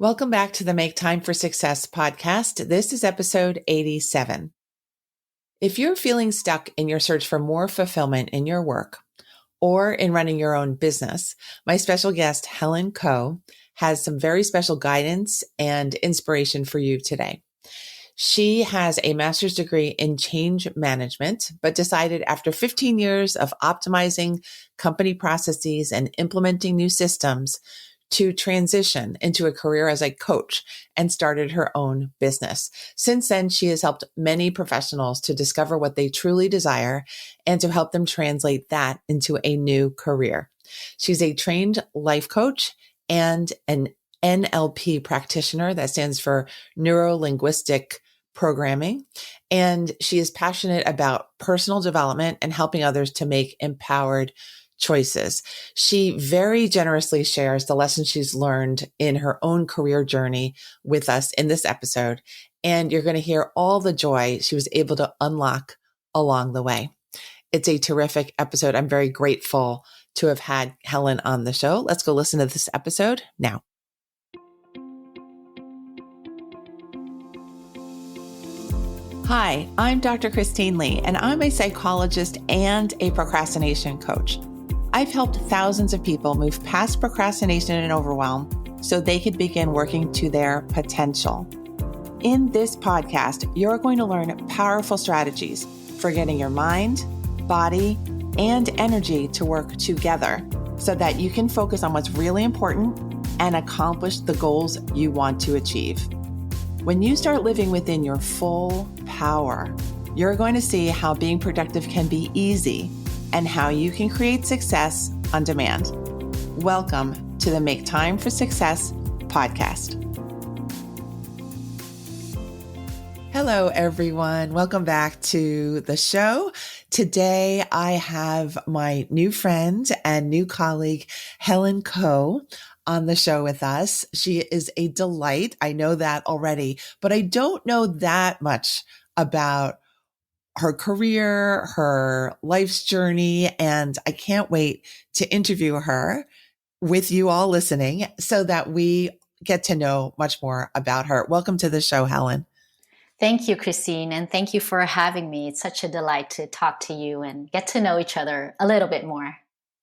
Welcome back to the Make Time for Success podcast. This is episode 87. If you're feeling stuck in your search for more fulfillment in your work or in running your own business, my special guest, Helen Kho, has some very special guidance and inspiration for you today. She has a master's degree in change management, but decided after 15 years of optimizing company processes and implementing new systems to transition into a career as a coach and started her own business. Since then, she has helped many professionals to discover what they truly desire and to help them translate that into a new career. She's a trained life coach and an NLP practitioner, that stands for neuro-linguistic programming. And she is passionate about personal development and helping others to make empowered choices. She very generously shares the lessons she's learned in her own career journey with us in this episode. And you're going to hear all the joy she was able to unlock along the way. It's a terrific episode. I'm very grateful to have had Helen on the show. Let's go listen to this episode now. Hi, I'm Dr. Christine Lee, and I'm a psychologist and a procrastination coach. I've helped thousands of people move past procrastination and overwhelm so they could begin working to their potential. In this podcast, you're going to learn powerful strategies for getting your mind, body, and energy to work together so that you can focus on what's really important and accomplish the goals you want to achieve. When you start living within your full power, you're going to see how being productive can be easy and how you can create success on demand. Welcome to the Make Time for Success podcast. Hello, everyone. Welcome back to the show. Today, I have my new friend and new colleague, Helen Kho, on the show with us. She is a delight. I know that already, but I don't know that much about her career, her life's journey, and I can't wait to interview her with you all listening so that we get to know much more about her. Welcome to the show, Helen. Thank you, Christine, and thank you for having me. It's such a delight to talk to you and get to know each other a little bit more.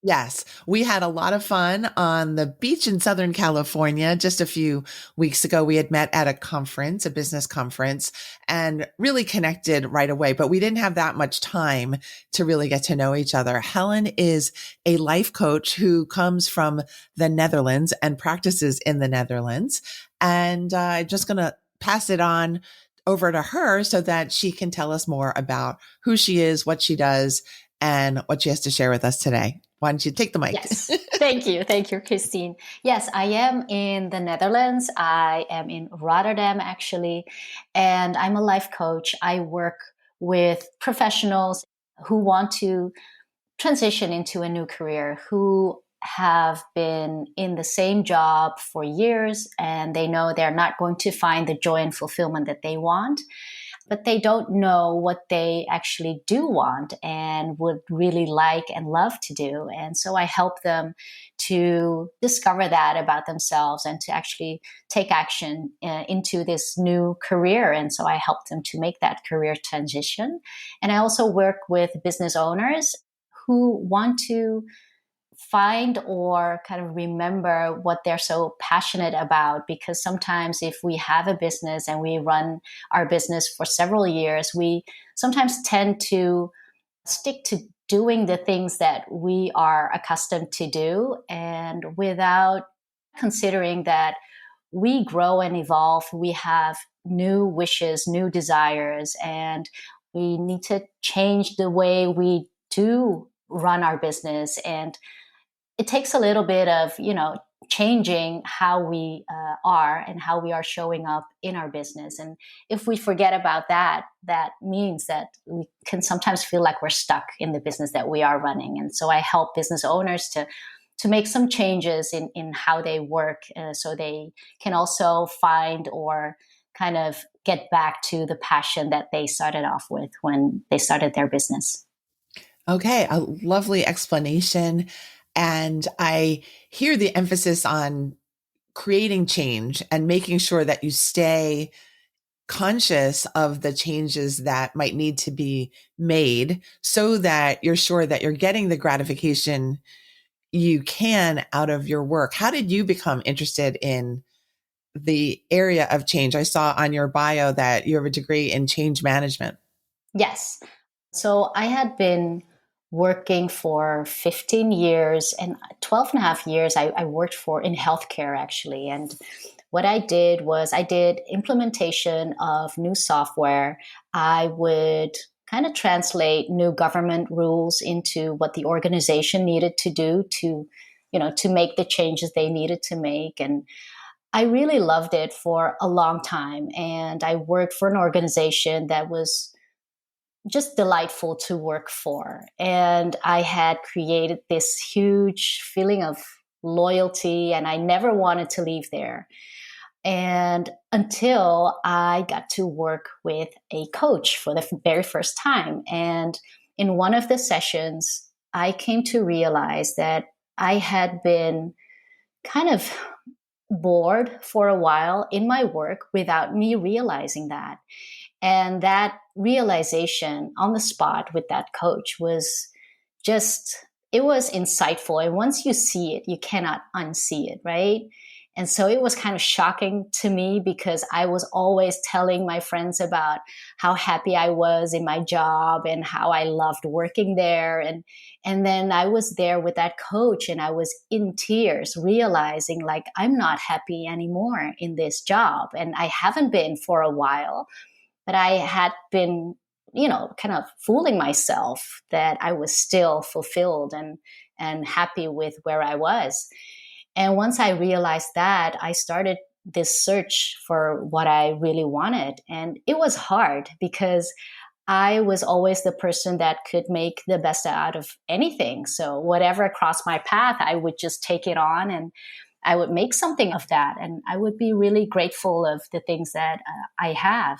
Yes, we had a lot of fun on the beach in Southern California. Just a few weeks ago, we had met at a conference, a business conference, and really connected right away. But we didn't have that much time to really get to know each other. Helen is a life coach who comes from the Netherlands and practices in the Netherlands. And I'm just going to pass it on over to her so that she can tell us more about who she is, what she does, and what she has to share with us today. Why don't you take the mic? Yes. Thank you. Thank you, Christine. Yes, I am in the Netherlands. I am in Rotterdam, actually, and I'm a life coach. I work with professionals who want to transition into a new career, who have been in the same job for years, and they know they're not going to find the joy and fulfillment that they want. But they don't know what they actually do want and would really like and love to do. And so I help them to discover that about themselves and to actually take action into this new career. And so I help them to make that career transition. And I also work with business owners who want to find or kind of remember what they're so passionate about, because sometimes if we have a business and we run our business for several years, we sometimes tend to stick to doing the things that we are accustomed to do, and without considering that we grow and evolve, we have new wishes, new desires, and we need to change the way we do run our business. And it takes a little bit of, changing how we are and how we are showing up in our business. And if we forget about that, that means that we can sometimes feel like we're stuck in the business that we are running. And so I help business owners to make some changes in how they work so they can also find or kind of get back to the passion that they started off with when they started their business. Okay, a lovely explanation. And I hear the emphasis on creating change and making sure that you stay conscious of the changes that might need to be made so that you're sure that you're getting the gratification you can out of your work. How did you become interested in the area of change? I saw on your bio that you have a degree in change management. Yes. So I had been working for 15 years, and 12 and a half years I worked for in healthcare actually. And what I did was I did implementation of new software. I would kind of translate new government rules into what the organization needed to do to, to make the changes they needed to make. And I really loved it for a long time. And I worked for an organization that was just delightful to work for. And I had created this huge feeling of loyalty, and I never wanted to leave there. And until I got to work with a coach for the very first time. And in one of the sessions, I came to realize that I had been kind of bored for a while in my work without me realizing that. And that realization on the spot with that coach was just, it was insightful. And once you see it, you cannot unsee it, right? And so it was kind of shocking to me because I was always telling my friends about how happy I was in my job and how I loved working there. And then I was there with that coach and I was in tears, realizing like I'm not happy anymore in this job. And I haven't been for a while, but I had been, kind of fooling myself that I was still fulfilled and happy with where I was. And once I realized that, I started this search for what I really wanted. And it was hard because I was always the person that could make the best out of anything. So whatever crossed my path, I would just take it on and I would make something of that. And I would be really grateful of the things that I have.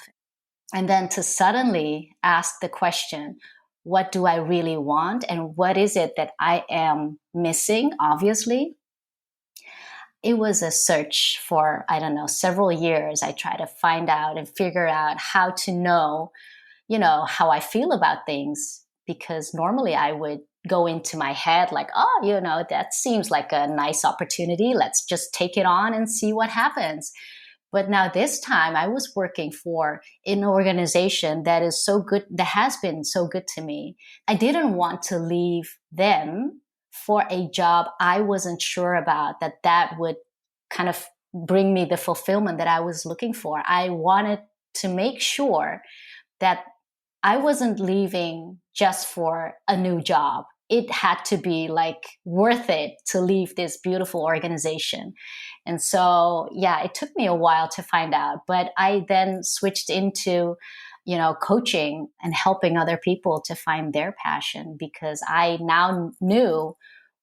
And then to suddenly ask the question, what do I really want? And what is it that I am missing, obviously? It was a search for, I don't know, several years. I tried to find out and figure out how to know, how I feel about things. Because normally I would go into my head like, oh, that seems like a nice opportunity. Let's just take it on and see what happens. But now this time I was working for an organization that is so good, that has been so good to me. I didn't want to leave them for a job I wasn't sure about, that would kind of bring me the fulfillment that I was looking for. I wanted to make sure that I wasn't leaving just for a new job. It had to be like worth it to leave this beautiful organization. And so, yeah, it took me a while to find out, but I then switched into coaching and helping other people to find their passion because I now knew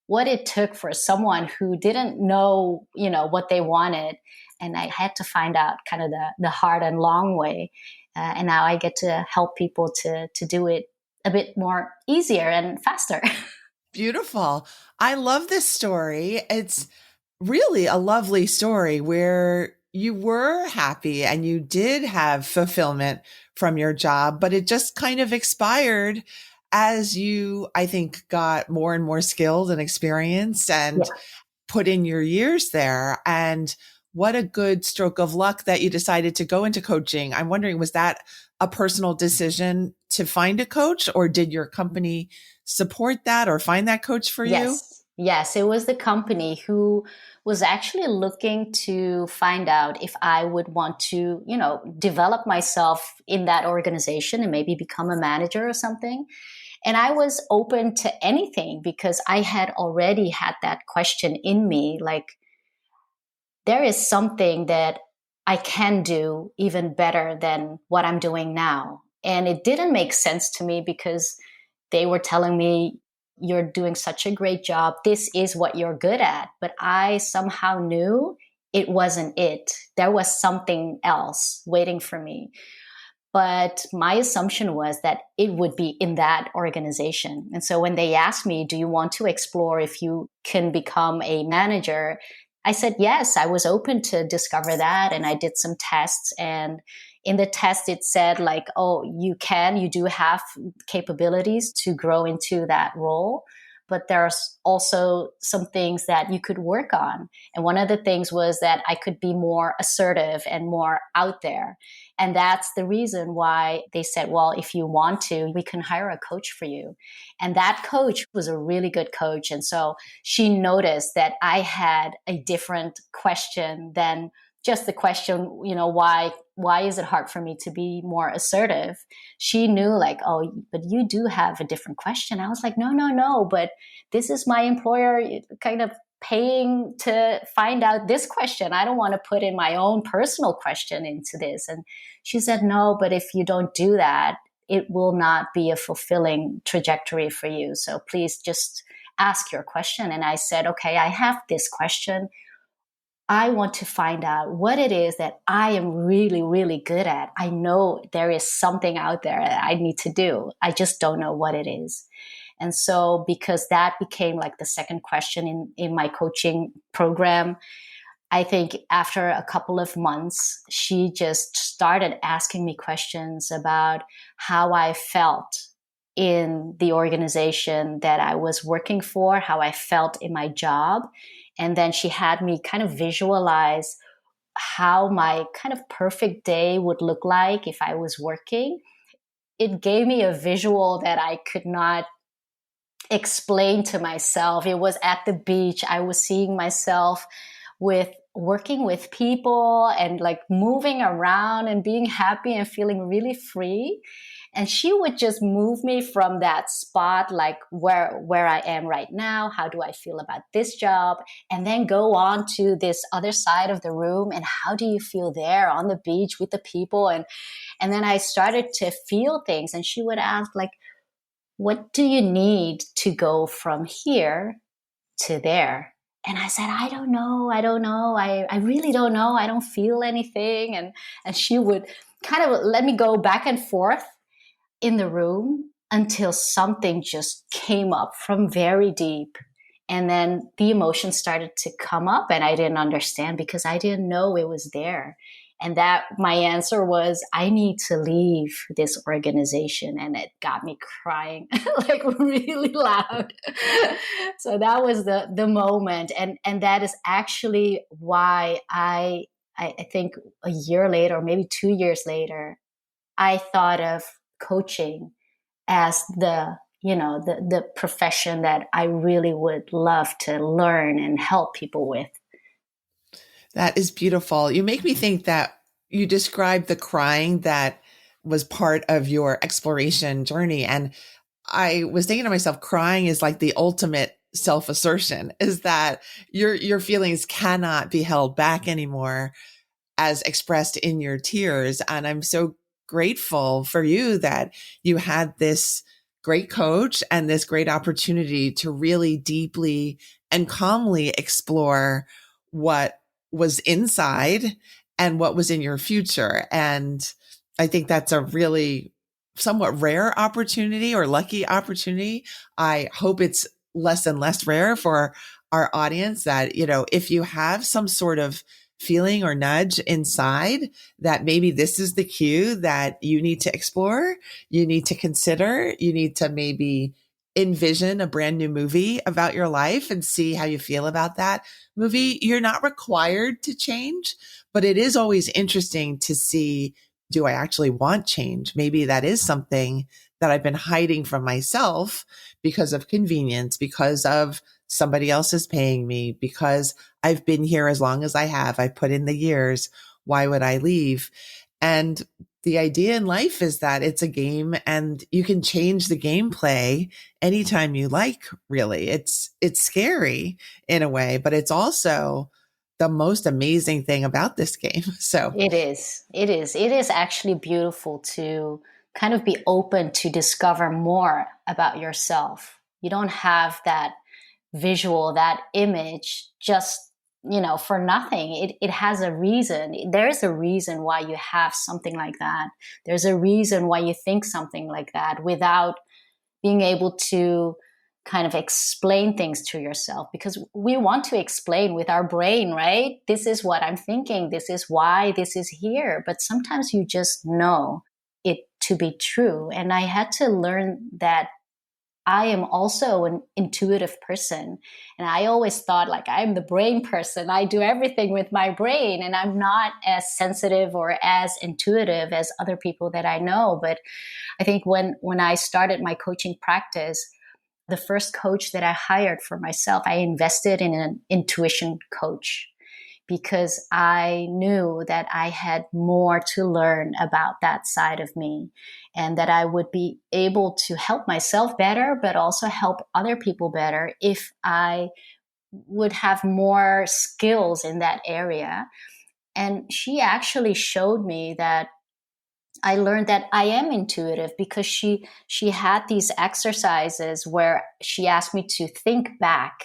what it took for someone who didn't know, what they wanted. And I had to find out kind of the hard and long way. And now I get to help people to do it a bit more easier and faster. Beautiful. I love this story. It's really a lovely story where you were happy and you did have fulfillment from your job, but it just kind of expired as you, I think, got more and more skilled and experienced and Yeah. put in your years there. And what a good stroke of luck that you decided to go into coaching. I'm wondering, was that a personal decision to find a coach, or did your company support that or find that coach for you? Yes, it was the company who was actually looking to find out if I would want to, develop myself in that organization and maybe become a manager or something. And I was open to anything because I had already had that question in me, like, there is something that I can do even better than what I'm doing now. And it didn't make sense to me because they were telling me, you're doing such a great job. This is what you're good at. But I somehow knew it wasn't it. There was something else waiting for me. But my assumption was that it would be in that organization. And so when they asked me, do you want to explore if you can become a manager? I said, yes, I was open to discover that. And I did some tests, and in the test, it said like, oh, you do have capabilities to grow into that role, but there's also some things that you could work on. And one of the things was that I could be more assertive and more out there. And that's the reason why they said, well, if you want to, we can hire a coach for you. And that coach was a really good coach. And so she noticed that I had a different question than just the question, why is it hard for me to be more assertive? She knew like, oh, but you do have a different question. I was like, no, but this is my employer kind of paying to find out this question. I don't want to put in my own personal question into this. And she said, no, but if you don't do that, it will not be a fulfilling trajectory for you. So please just ask your question. And I said, okay, I have this question. I want to find out what it is that I am really, really good at. I know there is something out there that I need to do. I just don't know what it is. And so because that became like the second question in my coaching program, I think after a couple of months, she just started asking me questions about how I felt in the organization that I was working for, how I felt in my job. And then she had me kind of visualize how my kind of perfect day would look like if I was working. It gave me a visual that I could not explain to myself. It was at the beach. I was seeing myself working with people and like moving around and being happy and feeling really free. And she would just move me from that spot, like where I am right now. How do I feel about this job? And then go on to this other side of the room. And how do you feel there on the beach with the people? And then I started to feel things. And she would ask like, what do you need to go from here to there? And I said, I don't know. I really don't know. I don't feel anything. And she would kind of let me go back and forth in the room until something just came up from very deep. And then the emotions started to come up, and I didn't understand because I didn't know it was there. And that my answer was, I need to leave this organization. And it got me crying like really loud. So that was the moment. And that is actually why I think a year later, or maybe 2 years later, I thought of coaching as the profession that I really would love to learn and help people with. That is beautiful. You make me think that you described the crying that was part of your exploration journey. And I was thinking to myself, crying is like the ultimate self-assertion, is that your feelings cannot be held back anymore as expressed in your tears. And I'm so grateful for you that you had this great coach and this great opportunity to really deeply and calmly explore what was inside and what was in your future. And I think that's a really somewhat rare opportunity or lucky opportunity. I hope it's less and less rare for our audience that, if you have some sort of feeling or nudge inside that maybe this is the cue that you need to explore, you need to consider, you need to maybe envision a brand new movie about your life and see how you feel about that movie. You're not required to change, but it is always interesting to see, do I actually want change? Maybe that is something that I've been hiding from myself because of convenience, because of somebody else is paying me, because I've been here as long as I have. I've put in the years. Why would I leave? And the idea in life is that it's a game and you can change the gameplay anytime you like, really. It's scary in a way, but it's also the most amazing thing about this game. So It is actually beautiful to kind of be open to discover more about yourself. You don't have that visual, that image just, for nothing. It has a reason. There's a reason why you have something like that. There's a reason why you think something like that without being able to kind of explain things to yourself, because we want to explain with our brain, right? This is what I'm thinking. This is why this is here. But sometimes you just know it to be true. And I had to learn that I am also an intuitive person. And I always thought like I'm the brain person. I do everything with my brain, and I'm not as sensitive or as intuitive as other people that I know. But I think when I started my coaching practice, the first coach that I hired for myself, I invested in an intuition coach because I knew that I had more to learn about that side of me, and that I would be able to help myself better, but also help other people better if I would have more skills in that area. And she actually showed me that I learned that I am intuitive because she had these exercises where she asked me to think back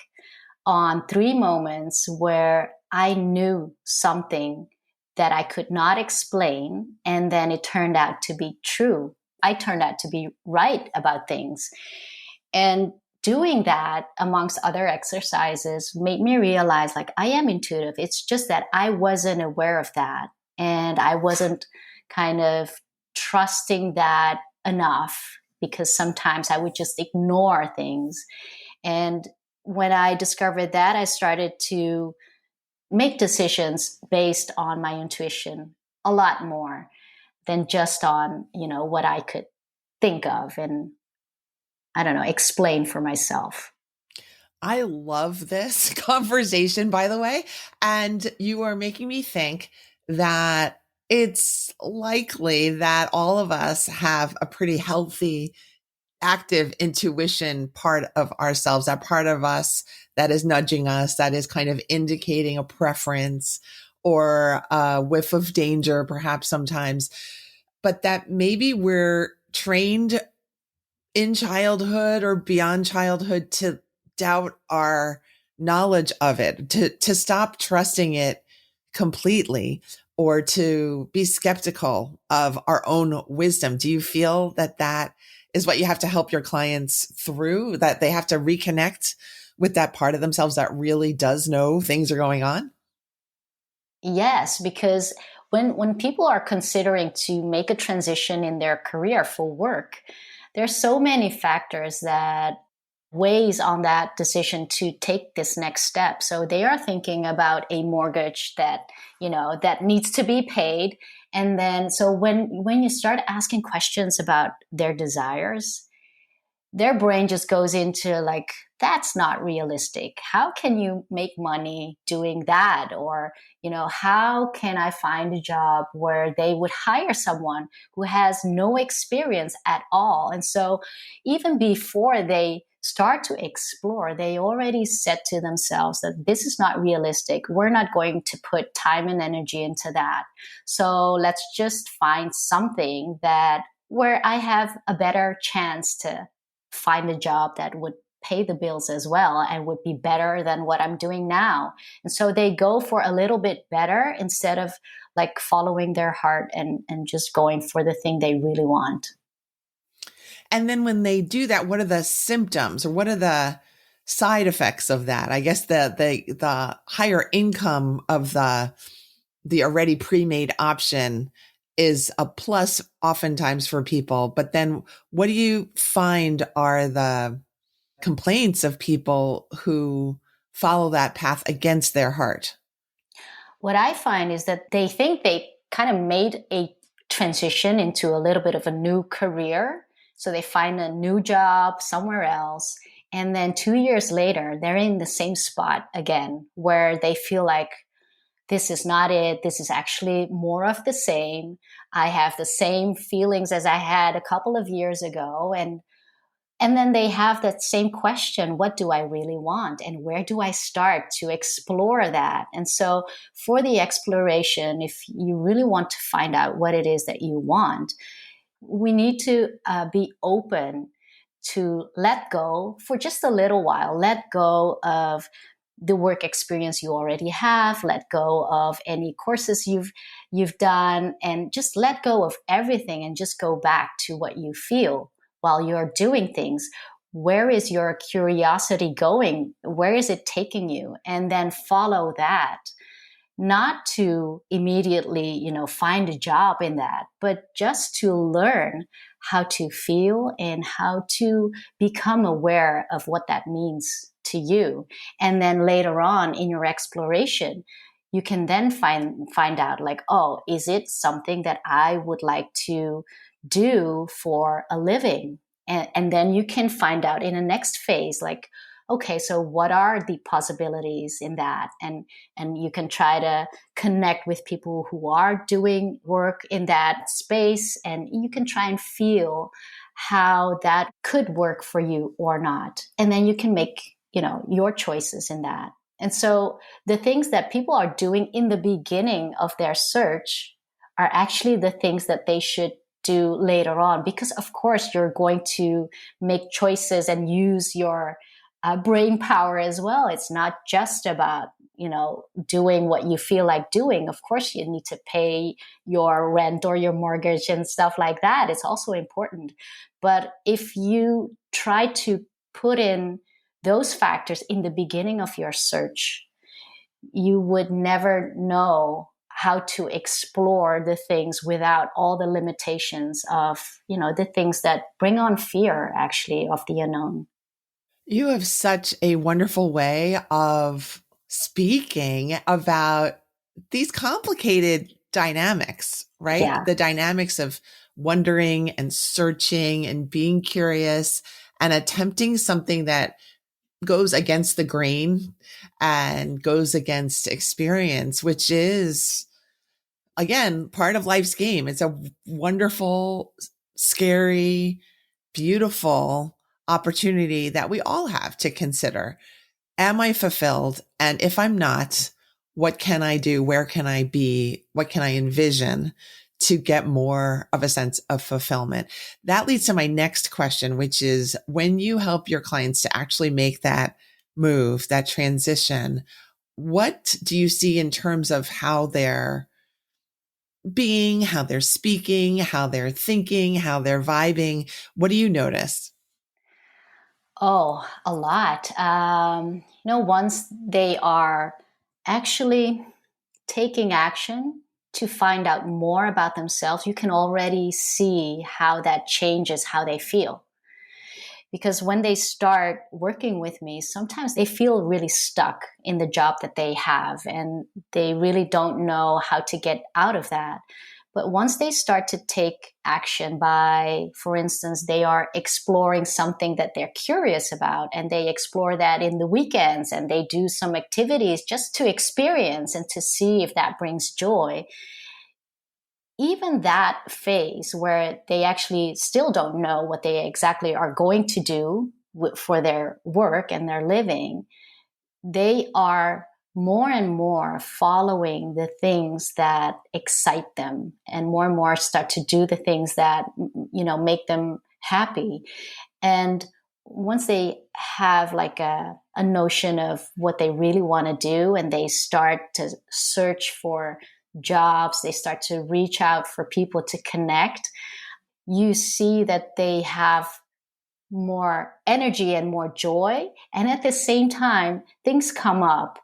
on 3 moments where I knew something that I could not explain, and then it turned out to be true. I turned out to be right about things. And doing that amongst other exercises made me realize like I am intuitive. It's just that I wasn't aware of that. And I wasn't kind of trusting that enough, because sometimes I would just ignore things. And when I discovered that, I started to make decisions based on my intuition a lot more than just on, what I could think of and, I don't know, explain for myself. I love this conversation, by the way. And you are making me think that it's likely that all of us have a pretty healthy, active intuition part of ourselves, that part of us that is nudging us, that is kind of indicating a preference or a whiff of danger, perhaps sometimes, but that maybe we're trained in childhood or beyond childhood to doubt our knowledge of it, to stop trusting it completely, or to be skeptical of our own wisdom. Do you feel that that is what you have to help your clients through, that they have to reconnect with that part of themselves that really does know things are going on? Yes, because when people are considering to make a transition in their career for work, there's so many factors that weighs on that decision to take this next step. So they are thinking about a mortgage that needs to be paid. And then so when you start asking questions about their desires, their brain just goes into like, that's not realistic. How can you make money doing that? Or, how can I find a job where they would hire someone who has no experience at all? And so even before they start to explore, they already said to themselves that this is not realistic. We're not going to put time and energy into that. So let's just find something that where I have a better chance to find a job that would pay the bills as well and would be better than what I'm doing now. And so they go for a little bit better instead of like following their heart and just going for the thing they really want. And then when they do that, what are the symptoms or what are the side effects of that? I guess the higher income of the already pre-made option is a plus oftentimes for people. But then what do you find are the complaints of people who follow that path against their heart? What I find is that they think they kind of made a transition into a little bit of a new career. So they find a new job somewhere else. And then 2 years later, they're in the same spot again, where they feel like, this is not it. This is actually more of the same. I have the same feelings as I had a couple of years ago. And then they have that same question, what do I really want? And where do I start to explore that? And so for the exploration, if you really want to find out what it is that you want, we need to be open to let go for just a little while, let go of the work experience you already have, let go of any courses you've done, and just let go of everything and just go back to what you feel while you're doing things. where is your curiosity going? Where is it taking you? And then follow that. Not to immediately, find a job in that, but just to learn how to feel and how to become aware of what that means to you. And then later on in your exploration, you can then find out like, oh, is it something that I would like to do for a living? And then you can find out in the next phase, like, okay, so what are the possibilities in that? And you can try to connect with people who are doing work in that space, and you can try and feel how that could work for you or not. And then you can make, your choices in that. And so the things that people are doing in the beginning of their search are actually the things that they should do later on, because of course you're going to make choices and use your brain power as well. It's not just about, doing what you feel like doing. Of course, you need to pay your rent or your mortgage and stuff like that. It's also important. But if you try to put in those factors in the beginning of your search, you would never know how to explore the things without all the limitations of, the things that bring on fear, actually, of the unknown. You have such a wonderful way of speaking about these complicated dynamics, right? Yeah. The dynamics of wondering and searching and being curious and attempting something that goes against the grain and goes against experience, which is, again, part of life's game. It's a wonderful, scary, beautiful opportunity that we all have to consider. Am I fulfilled? And if I'm not, what can I do? Where can I be? What can I envision to get more of a sense of fulfillment? That leads to my next question, which is, when you help your clients to actually make that move, that transition, what do you see in terms of how they're being, how they're speaking, how they're thinking, how they're vibing? What do you notice? Oh, a lot. Once they are actually taking action to find out more about themselves, you can already see how that changes how they feel. Because when they start working with me, sometimes they feel really stuck in the job that they have, and they really don't know how to get out of that. But once they start to take action by, for instance, they are exploring something that they're curious about, and they explore that in the weekends, and they do some activities just to experience and to see if that brings joy. Even that phase where they actually still don't know what they exactly are going to do for their work and their living, they are more and more following the things that excite them, and more start to do the things that, make them happy. And once they have like a notion of what they really want to do, and they start to search for jobs, they start to reach out for people to connect, you see that they have more energy and more joy. And at the same time, things come up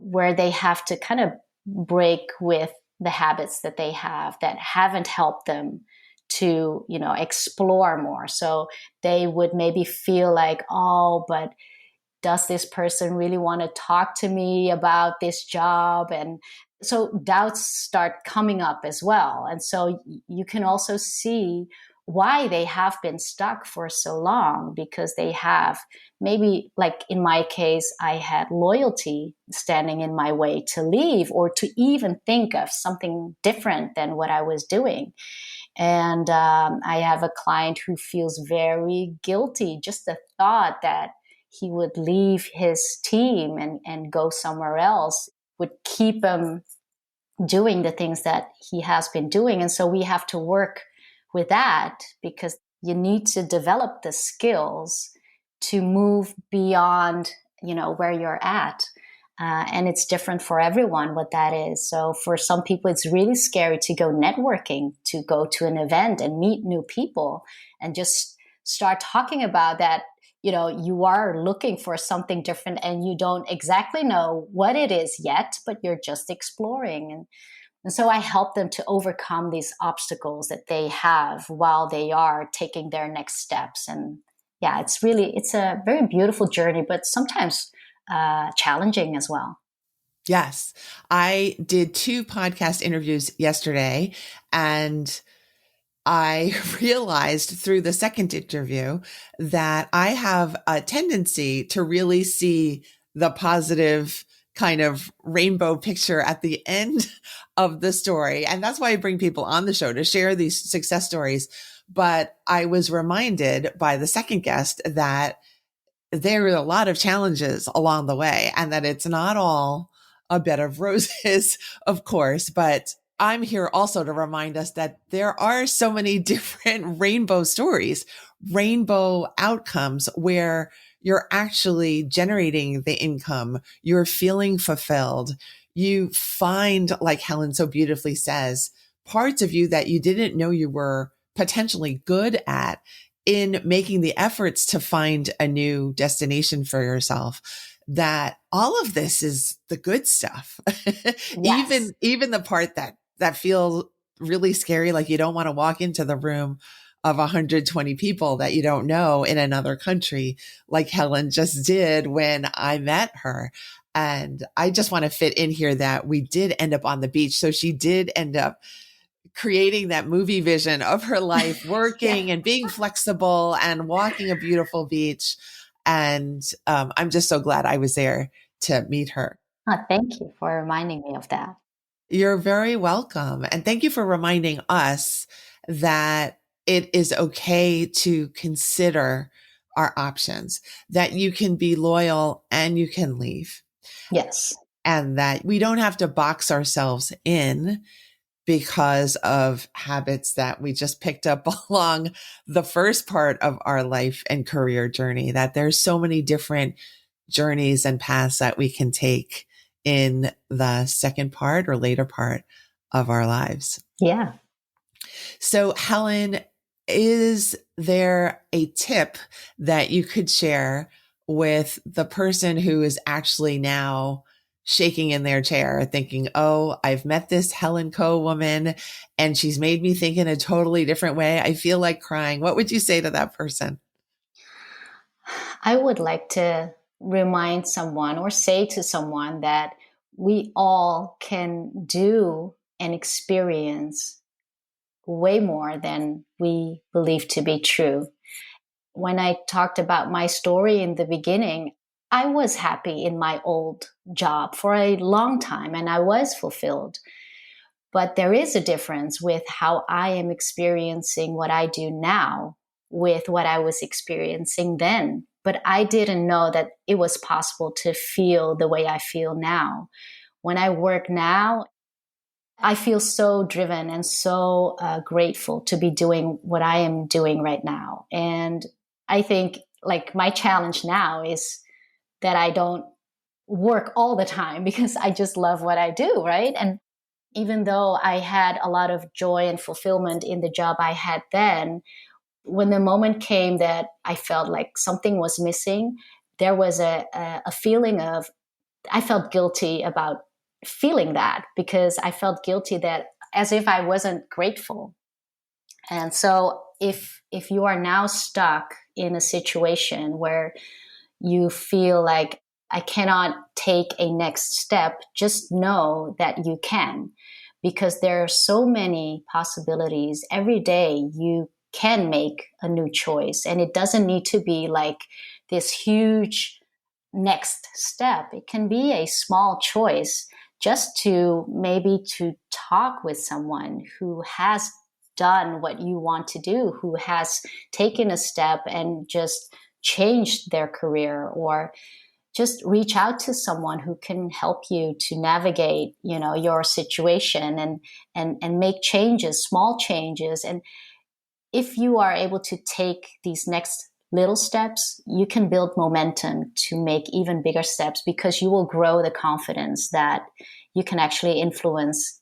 where they have to kind of break with the habits that they have that haven't helped them to, explore more. So they would maybe feel like, oh, but does this person really want to talk to me about this job? And so doubts start coming up as well. And so you can also see why they have been stuck for so long, because they have maybe, like in my case, I had loyalty standing in my way to leave or to even think of something different than what I was doing. And I have a client who feels very guilty. Just the thought that he would leave his team and go somewhere else would keep him doing the things that he has been doing. And so we have to work with that, because you need to develop the skills to move beyond, where you're at. And it's different for everyone what that is. So for some people, it's really scary to go networking, to go to an event and meet new people and just start talking about that, you are looking for something different and you don't exactly know what it is yet, but you're just exploring. And so I help them to overcome these obstacles that they have while they are taking their next steps. And yeah, it's a very beautiful journey, but sometimes challenging as well. Yes. I did 2 podcast interviews yesterday, and I realized through the second interview that I have a tendency to really see the positive kind of rainbow picture at the end of the story. And that's why I bring people on the show to share these success stories. But I was reminded by the second guest that there are a lot of challenges along the way and that it's not all a bed of roses, of course, but I'm here also to remind us that there are so many different rainbow stories, rainbow outcomes where you're actually generating the income, you're feeling fulfilled. You find, like Helen so beautifully says, parts of you that you didn't know you were potentially good at in making the efforts to find a new destination for yourself. That all of this is the good stuff. Yes. Even the part that feels really scary, like you don't want to walk into the room of 120 people that you don't know in another country, like Helen just did when I met her. And I just want to fit in here that we did end up on the beach. So she did end up creating that movie vision of her life, Yeah. working and being flexible and walking a beautiful beach. And I'm just so glad I was there to meet her. Thank you for reminding me of that. You're very welcome. And thank you for reminding us that it is okay to consider our options, that you can be loyal and you can leave, Yes. and that we don't have to box ourselves in because of habits that we just picked up along the first part of our life and career journey, that there's so many different journeys and paths that we can take in the second part or later part of our lives. Yeah. So, Helen, is there a tip that you could share with the person who is actually now shaking in their chair thinking, oh, I've met this Helen Kho woman and she's made me think in a totally different way. I feel like crying. What would you say to that person? I would like to remind someone or say to someone that we all can do and experience way more than we believe to be true. When I talked about my story in the beginning, I was happy in my old job for a long time and I was fulfilled. But there is a difference with how I am experiencing what I do now with what I was experiencing then. But I didn't know that it was possible to feel the way I feel now. When I work now, I feel so driven and so grateful to be doing what I am doing right now. And I think like my challenge now is that I don't work all the time because I just love what I do, right? And even though I had a lot of joy and fulfillment in the job I had then, when the moment came that I felt like something was missing, there was a feeling of, I felt guilty about feeling that because I felt guilty that as if I wasn't grateful. And so if you are now stuck in a situation where you feel like I cannot take a next step, just know that you can, because there are so many possibilities. Every day you can make a new choice, and it doesn't need to be like this huge next step. It can be a small choice just to maybe to talk with someone who has done what you want to do, who has taken a step and just changed their career, or just reach out to someone who can help you to navigate, your situation and make changes, small changes. And if you are able to take these next little steps, you can build momentum to make even bigger steps because you will grow the confidence that you can actually influence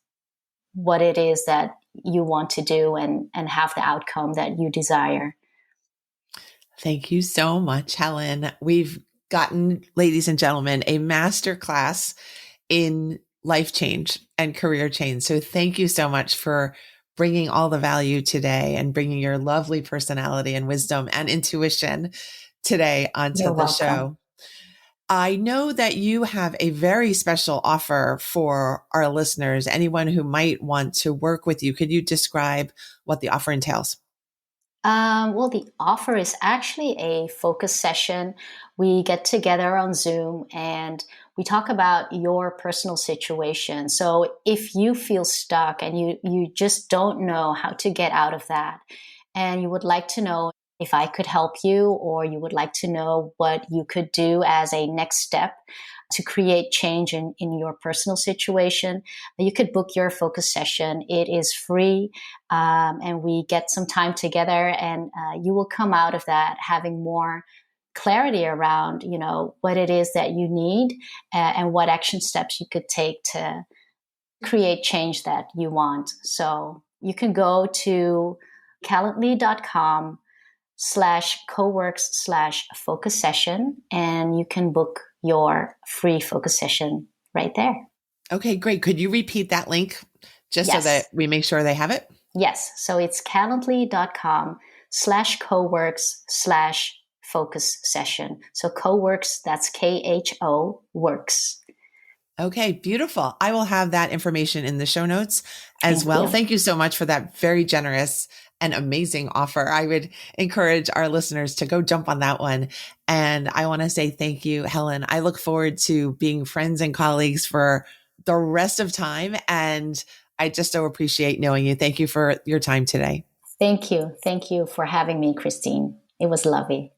what it is that you want to do and have the outcome that you desire. Thank you so much, Helen. We've gotten, ladies and gentlemen, a masterclass in life change and career change. So thank you so much for bringing all the value today and bringing your lovely personality and wisdom and intuition today onto You're the welcome. show. I know that you have a very special offer for our listeners, anyone who might want to work with you. Could you describe what the offer entails? Well, the offer is actually a focus session. We get together on Zoom and we talk about your personal situation. So if you feel stuck and you just don't know how to get out of that, and you would like to know if I could help you, or you would like to know what you could do as a next step to create change in your personal situation, you could book your focus session. It is free, and we get some time together, and you will come out of that having more clarity around, what it is that you need, and what action steps you could take to create change that you want. So you can go to calendly.com/coworks/focus session, and you can book your free focus session right there. Okay, great. Could you repeat that link just so Yes. that we make sure they have it? Yes. So it's calendly.com/coworks/focus session. So coworks, that's KHO works. Okay, beautiful. I will have that information in the show notes as Thank well. you. Thank you so much for that very generous and amazing offer. I would encourage our listeners to go jump on that one. And I want to say thank you, Helen. I look forward to being friends and colleagues for the rest of time. And I just so appreciate knowing you. Thank you for your time today. Thank you. Thank you for having me, Christine. It was lovely.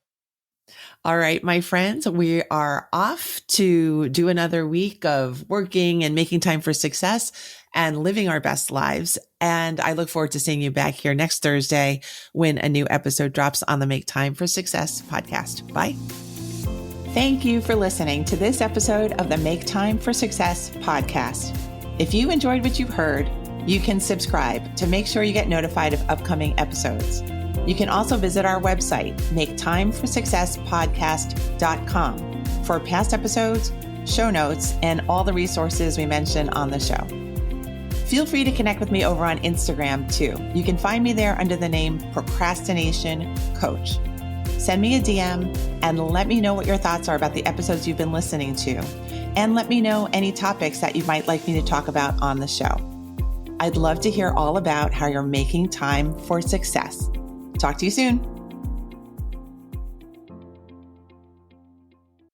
All right, my friends, we are off to do another week of working and making time for success and living our best lives. And I look forward to seeing you back here next Thursday when a new episode drops on the Make Time for Success podcast. Bye. Thank you for listening to this episode of the Make Time for Success podcast. If you enjoyed what you've heard, you can subscribe to make sure you get notified of upcoming episodes. You can also visit our website, maketimeforsuccesspodcast.com, for past episodes, show notes, and all the resources we mention on the show. Feel free to connect with me over on Instagram too. You can find me there under the name Procrastination Coach. Send me a DM and let me know what your thoughts are about the episodes you've been listening to. And let me know any topics that you might like me to talk about on the show. I'd love to hear all about how you're making time for success. Talk to you soon.